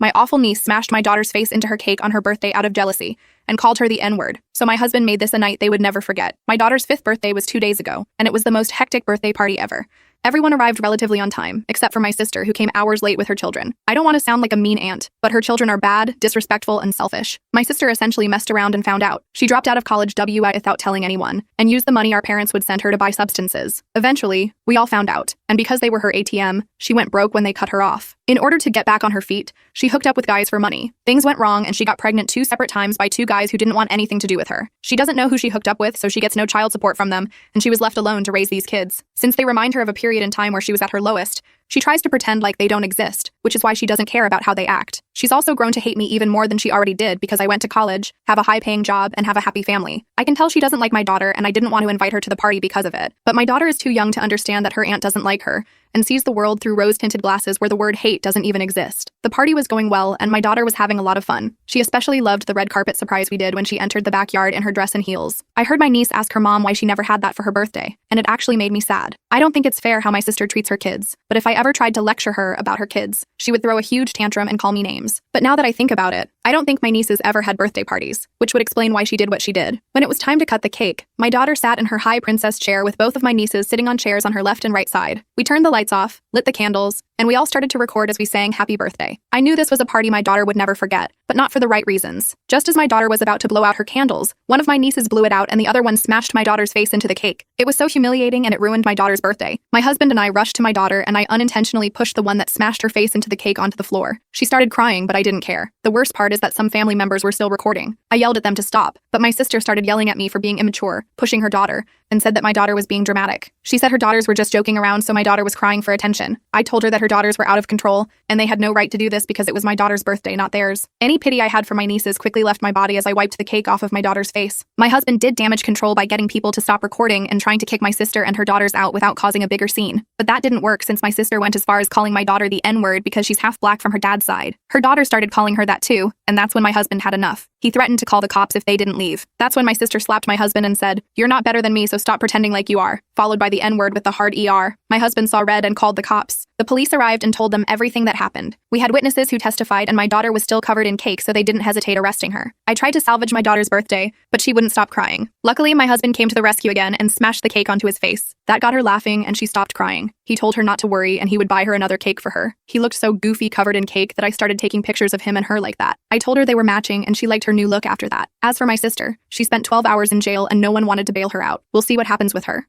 My awful niece smashed my daughter's face into her cake on her birthday out of jealousy and called her the N-word. So my husband made this a night they would never forget. My daughter's 5th birthday was 2 days ago, and it was the most hectic birthday party ever. Everyone arrived relatively on time, except for my sister, who came hours late with her children. I don't want to sound like a mean aunt, but her children are bad, disrespectful, and selfish. My sister essentially messed around and found out. She dropped out of college without telling anyone, and used the money our parents would send her to buy substances. Eventually, we all found out, and because they were her ATM, she went broke when they cut her off. In order to get back on her feet, she hooked up with guys for money. Things went wrong, and she got pregnant 2 separate times by 2 guys who didn't want anything to do with her. She doesn't know who she hooked up with, so she gets no child support from them, and she was left alone to raise these kids. Since they remind her of a period in time where she was at her lowest, she tries to pretend like they don't exist, which is why she doesn't care about how they act. She's also grown to hate me even more than she already did because I went to college, have a high-paying job, and have a happy family. I can tell she doesn't like my daughter, and I didn't want to invite her to the party because of it. But my daughter is too young to understand that her aunt doesn't like her, and sees the world through rose-tinted glasses where the word hate doesn't even exist. The party was going well, and my daughter was having a lot of fun. She especially loved the red carpet surprise we did when she entered the backyard in her dress and heels. I heard my niece ask her mom why she never had that for her birthday, and it actually made me sad. I don't think it's fair how my sister treats her kids, but if I ever tried to lecture her about her kids, she would throw a huge tantrum and call me names. But now that I think about it, I don't think my nieces ever had birthday parties, which would explain why she did what she did. When it was time to cut the cake, my daughter sat in her high princess chair with both of my nieces sitting on chairs on her left and right side. We turned the lights off, lit the candles, and we all started to record as we sang happy birthday. I knew this was a party my daughter would never forget, but not for the right reasons. Just as my daughter was about to blow out her candles, one of my nieces blew it out and the other one smashed my daughter's face into the cake. It was so humiliating and it ruined my daughter's birthday. My husband and I rushed to my daughter and I unintentionally pushed the one that smashed her face into the cake onto the floor. She started crying, but I didn't care. The worst part is that some family members were still recording. I yelled at them to stop, but my sister started yelling at me for being immature, pushing her daughter, and said that my daughter was being dramatic. She said her daughters were just joking around, so my daughter was crying for attention. I told her that her daughters were out of control, and they had no right to do this because it was my daughter's birthday, not theirs. Any pity I had for my nieces quickly left my body as I wiped the cake off of my daughter's face. My husband did damage control by getting people to stop recording and trying to kick my sister and her daughters out without causing a bigger scene. But that didn't work since my sister went as far as calling my daughter the N-word because she's half black from her dad's side. Her daughter started calling her that too, and that's when my husband had enough. He threatened to call the cops if they didn't leave. That's when my sister slapped my husband and said, "You're not better than me, so stop pretending like you are," followed by the N-word with the hard ER. My husband saw red and called the cops. The police arrived and told them everything that happened. We had witnesses who testified and my daughter was still covered in cake, so they didn't hesitate arresting her. I tried to salvage my daughter's birthday, but she wouldn't stop crying. Luckily, my husband came to the rescue again and smashed the cake onto his face. That got her laughing and she stopped crying. He told her not to worry and he would buy her another cake for her. He looked so goofy covered in cake that I started taking pictures of him and her like that. I told her they were matching and she liked her new look after that. As for my sister, she spent 12 hours in jail and no one wanted to bail her out. We'll see what happens with her.